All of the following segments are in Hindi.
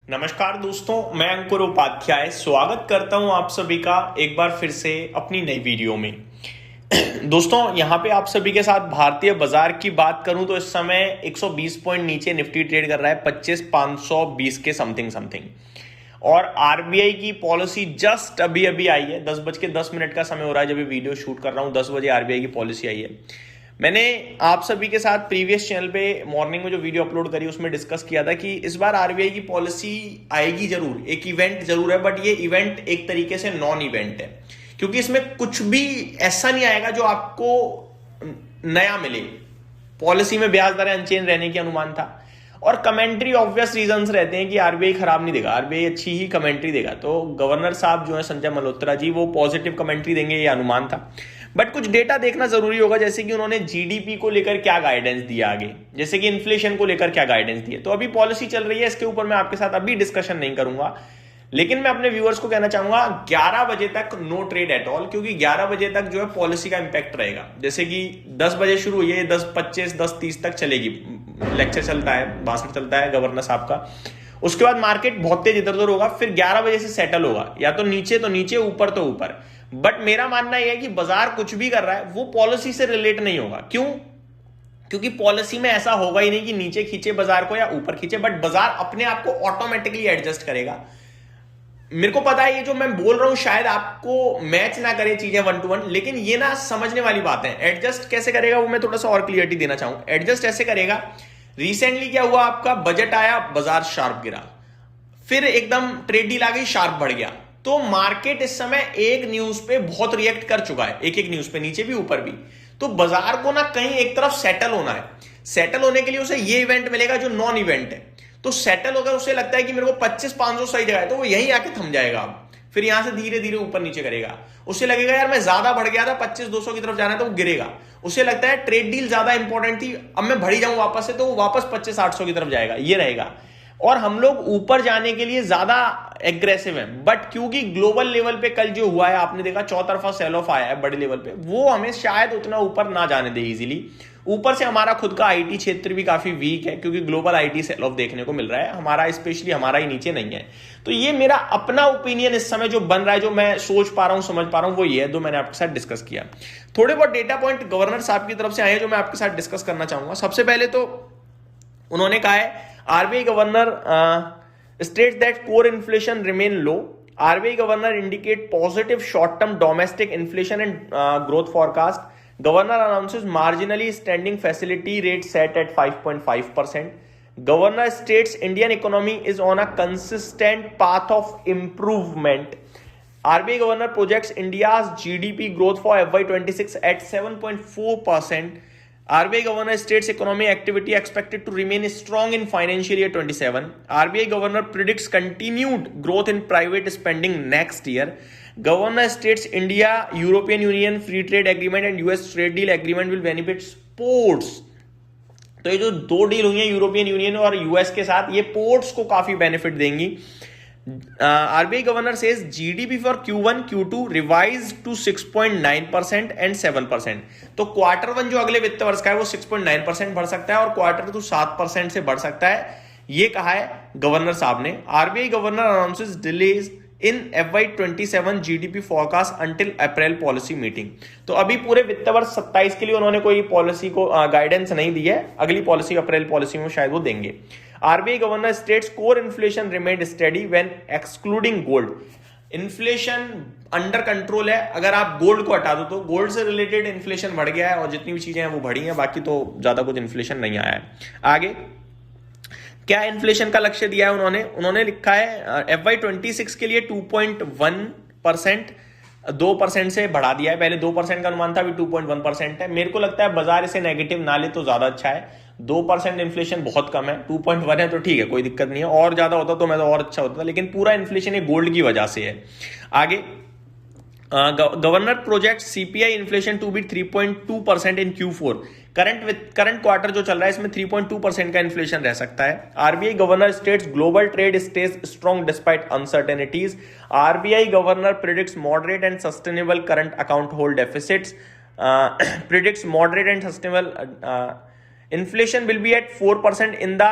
नमस्कार दोस्तों, मैं अंकुर उपाध्याय स्वागत करता हूं आप सभी का एक बार फिर से अपनी नई वीडियो में। दोस्तों, यहां पे आप सभी के साथ भारतीय बाजार की बात करूं तो इस समय 120 पॉइंट नीचे निफ्टी ट्रेड कर रहा है 25,520 के समथिंग समथिंग। और आरबीआई की पॉलिसी जस्ट अभी अभी आई है, 10:10 का समय हो रहा है जब ये वीडियो शूट कर रहा हूं। 10 बजे आरबीआई की पॉलिसी आई है। मैंने आप सभी के साथ प्रीवियस चैनल पे मॉर्निंग में जो वीडियो अपलोड करी उसमें डिस्कस किया था कि इस बार आरबीआई की पॉलिसी आएगी जरूर, एक इवेंट जरूर है, बट ये इवेंट एक तरीके से नॉन इवेंट है, क्योंकि इसमें कुछ भी ऐसा नहीं आएगा जो आपको नया मिले। पॉलिसी में ब्याज दरें अनचेंज रहने की अनुमान था, और कमेंट्री ऑब्वियस रीजंस रहते हैं कि आरबीआई खराब नहीं देगा, आरबीआई अच्छी ही कमेंट्री देगा। तो गवर्नर साहब जो है संजय मल्होत्रा जी, वो पॉजिटिव कमेंट्री देंगे, ये अनुमान था। बट कुछ डेटा देखना जरूरी होगा, जैसे कि उन्होंने जीडीपी को लेकर क्या गाइडेंस दिया आगे, जैसे कि इन्फ्लेशन को लेकर क्या गाइडेंस दिया। तो अभी पॉलिसी चल रही है, इसके ऊपर मैं आपके साथ अभी डिस्कशन नहीं करूंगा, लेकिन मैं अपने व्यूअर्स को कहना चाहूंगा 11 बजे तक नो ट्रेड एट ऑल, क्योंकि 11 बजे तक जो है पॉलिसी का इंपैक्ट रहेगा। जैसे कि 10 बजे शुरू हुई है, 10:25 10:30 तक चलेगी, लेक्चर चलता है, भाषण चलता है गवर्नर साहब का। उसके बाद मार्केट बहुत तेज इधर उधर होगा, फिर 11 बजे से सेटल होगा, या तो नीचे, ऊपर तो ऊपर। बट मेरा मानना यह है कि बाजार कुछ भी कर रहा है वो पॉलिसी से रिलेट नहीं होगा। क्यों? क्योंकि पॉलिसी में ऐसा होगा ही नहीं कि नीचे खींचे बाजार को या ऊपर खींचे, बट बाजार अपने आप को ऑटोमेटिकली एडजस्ट करेगा। मेरे को पता है ये जो मैं बोल रहा हूं शायद आपको मैच ना करे चीजें 1 to 1, लेकिन ये ना समझने वाली बात है। एडजस्ट कैसे करेगा वो मैं थोड़ा सा और क्लियरिटी देना चाहूंगा। एडजस्ट ऐसे करेगा, रिसेंटली क्या हुआ, आपका बजट आया, बाजार शार्प गिरा, फिर एकदम ट्रेड डील आ गई, शार्प बढ़ गया। तो मार्केट इस समय एक न्यूज पे बहुत रिएक्ट कर चुका है, एक न्यूज पे, नीचे भी ऊपर भी। तो बाजार को ना कहीं एक तरफ सेटल होना है। सेटल होने के लिए उसे ये इवेंट मिलेगा जो नॉन इवेंट है। तो सेटल होकर उसे लगता है कि मेरे को 25,500 सही जगह है, तो वो यहीं आके थम जाएगा। अब फिर यहां से धीरे धीरे ऊपर नीचे करेगा। उसे लगेगा यार मैं ज्यादा बढ़ गया था, 25,200 की तरफ जाना है, तो वो गिरेगा। उसे लगता है ट्रेड डील ज्यादा इंपॉर्टेंट थी, अब मैं बढ़ ही जाऊं वापस से, तो वो वापस 25,800 की तरफ जाएगा, ये रहेगा। और हम लोग ऊपर जाने के लिए ज्यादा एग्रेसिव हैं, बट क्योंकि ग्लोबल लेवल पे कल जो हुआ है, आपने देखा चौतरफा सेल ऑफ आया है बड़े लेवल पे, वो हमें शायद उतना ऊपर ना जाने दे इजीली। ऊपर से हमारा खुद का आईटी क्षेत्र भी काफी वीक है, क्योंकि ग्लोबल आईटी सेल ऑफ देखने को मिल रहा है, हमारा स्पेशली हमारा ही नीचे नहीं है। तो ये मेरा अपना ओपिनियन इस समय जो बन रहा है, जो मैं सोच पा रहा हूं, समझ पा रहा हूं, वो ये है, जो मैंने आपके साथ डिस्कस किया। थोड़े बहुत डेटा पॉइंट गवर्नर साहब की तरफ से आए हैं जो मैं आपके साथ डिस्कस करना चाहूंगा। सबसे पहले तो उन्होंने कहा है, RBI governor states that core inflation remain low. RBI governor indicate positive short-term domestic inflation and growth forecast. Governor announces marginally standing facility rate set at 5.5%. Governor states Indian economy is on a consistent path of improvement. RBI governor projects India's GDP growth for FY26 at 7.4%. RBI governor states economic activity expected to remain strong in financial year 27. RBI governor predicts continued growth in private spending next year. Governor states India European Union free trade agreement and US trade deal agreement will benefit ports. तो ये जो दो डील हुई है यूरोपियन यूनियन और यूएस के साथ, ये पोर्ट्स को काफी बेनिफिट देंगी। RBI governor says GDP for Q1, Q2 revised to 6.9% and 7%. तो Q1 जो अगले वित्त वर्ष का है वो 6.9% बढ़ सकता है, और Q2 7% से बढ़ सकता है, ये कहा है गवर्नर साहब ने। RBI governor announces delays in FY27 GDP forecast until April policy meeting. तो अभी पूरे वित्त वर्ष 27 के लिए उन्होंने कोई पॉलिसी को गाइडेंस नहीं दी है, अगली पॉलिसी अप्रैल पॉलिसी में शायद वो देंगे। RBI governor states core inflation remained steady when excluding gold. Inflation under control है अगर आप गोल्ड को हटा दो, तो गोल्ड से रिलेटेड इन्फ्लेशन बढ़ गया है और जितनी भी चीजें हैं वो बढ़ी हैं, बाकी तो ज्यादा कुछ इन्फ्लेशन नहीं आया है। आगे क्या इन्फ्लेशन का लक्ष्य दिया है उन्होंने लिखा है FY26 के लिए 2.1%, 2% से बढ़ा दिया है। पहले 2% का अनुमान था, अभी 2.1% है। मेरे को लगता है बाजार इसे नेगेटिव ना ले तो ज्यादा अच्छा है। 2% इन्फ्लेशन बहुत कम है, 2.1 है तो ठीक है, कोई दिक्कत नहीं है। और ज्यादा होता तो मैं तो और अच्छा होता था, लेकिन पूरा इन्फ्लेशन ये गोल्ड की वजह से है। आगे governor project CPI inflation to be 3.2% in Q4। Current quarter जो चल रहा है इसमें 3.2% का इन्फ्लेशन रह सकता है। RBI governor states global trade stage strong despite uncertainties. RBI governor predicts moderate and sustainable current account hold deficits, predicts moderate and sustainable inflation will be at 4% in the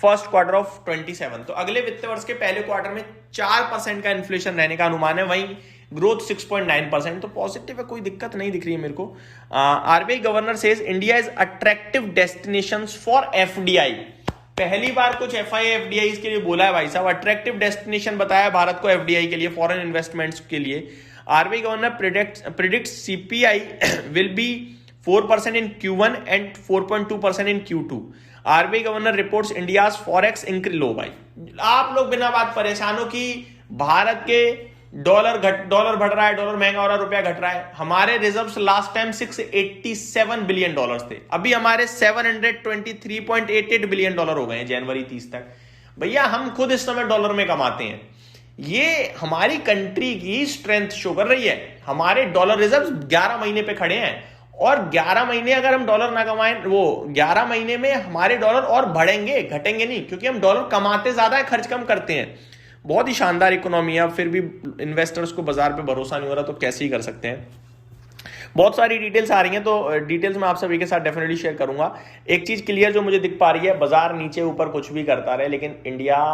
first quarter of 27। तो अगले वित्त वर्ष के पहले क्वार्टर में 4% का इन्फ्लेशन रहने का अनुमान है, वहीं ग्रोथ 6.9%। तो पॉजिटिव है, कोई दिक्कत नहीं दिख रही है मेरे को। RBI governor says India is attractive destinations for FDI. पहली बार कुछ एफआई एफडीआई के लिए बोला है भाई साहब, अट्रैक्टिव डेस्टिनेशन बताया भारत को एफडीआई के लिए, फॉरेन इन्वेस्टमेंट्स के लिए। RBI governor predict CPI will be 4% in Q1 and 4.2% in Q2। RBI governor reports India's forex increase. लो भाई, आप लोग बिना बात परेशान हो कि भारत के डॉलर बढ़ रहा है, डॉलर महंगा हो रहा है, रुपया घट रहा है। हमारे reserves last time 687 billion dollars थे, अभी हमारे 723.88 बिलियन डॉलर हो गए हैं जनवरी 30 तक। भैया हम खुद इस समय डॉलर में कमाते हैं, ये हमारी कंट्री की स्ट्रेंथ शो कर रही है। हमारे डॉलर रिजर्व्स 11 महीने पे खड़े हैं, और 11 महीने अगर हम डॉलर ना कमाएं, वो 11 महीने में हमारे डॉलर और बढ़ेंगे, घटेंगे नहीं, क्योंकि हम डॉलर कमाते ज्यादा है, खर्च कम करते हैं। बहुत ही शानदार इकोनॉमी है। फिर भी इन्वेस्टर्स को बाजार पे भरोसा नहीं हो रहा, तो कैसे ही कर सकते हैं। बहुत सारी डिटेल्स आ रही हैं, तो डिटेल्स मैं आप सभी के साथ डेफिनेटली शेयर करूंगा। एक चीज क्लियर जो मुझे दिख पा रही है, बाजार नीचे ऊपर कुछ भी करता रहे, लेकिन इंडिया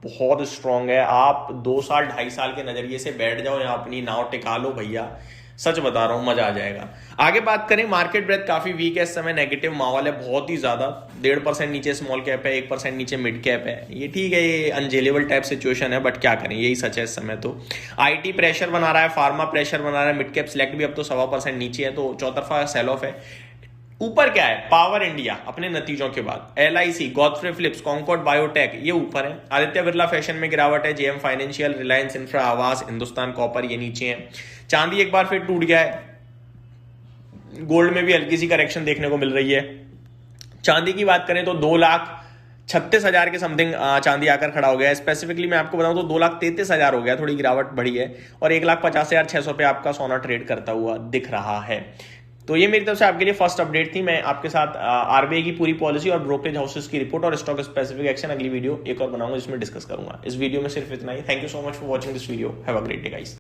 बहुत स्ट्रांग है। आप 2 साल 2.5 साल के नजरिए से बैठ जाओ या अपनी नाव टिका लो भैया, सच बता रहा हूं, मजा आ जाएगा। आगे बात करें, मार्केट ब्रेथ काफी वीक है इस समय, नेगेटिव माहौल है बहुत ही ज्यादा। 1.5% नीचे स्मॉल कैप है, 1% नीचे मिड कैप है। ये ठीक है, ये अनझेलेबल टाइप सिचुएशन है, बट क्या करें, यही सच है इस समय। तो आईटी प्रेशर बना रहा है, फार्मा प्रेशर बना रहा है, मिड कैप सिलेक्ट भी अब तो 1.25% नीचे है, तो चौतरफा सेल ऑफ है। ऊपर क्या है, पावर इंडिया अपने नतीजों के बाद, LIC, Godfrey Phillips, Concord biotech ये ऊपर है। आदित्य बिरला फैशन में गिरावट है, जेएम फाइनेंशियल, रिलायंस इंफ्रा, आवास, हिंदुस्तान कॉपर ये नीचे है। चांदी एक बार फिर टूट गया है, गोल्ड में भी हल्की सी करेक्शन देखने को मिल रही है। चांदी की बात करें तो 2,36,000 के समथिंग चांदी आकर खड़ा हो गया है। स्पेसिफिकली मैं आपको बताऊं तो 2,33,000 हो गया, थोड़ी गिरावट बढ़ी है, और 1,50,600 पे आपका सोना ट्रेड करता हुआ दिख रहा है। तो ये मेरी तरफ से आपके लिए फर्स्ट अपडेट थी। मैं आपके साथ आरबीआई की पूरी पॉलिसी और ब्रोकरेज हाउसेस की रिपोर्ट और स्टॉक स्पेसिफिक एक्शन अगली वीडियो एक और बनाऊंगा जिसमें डिस्कस करूंगा। इस वीडियो में सिर्फ इतना ही। Thank you so much for watching this video. Have a great day guys.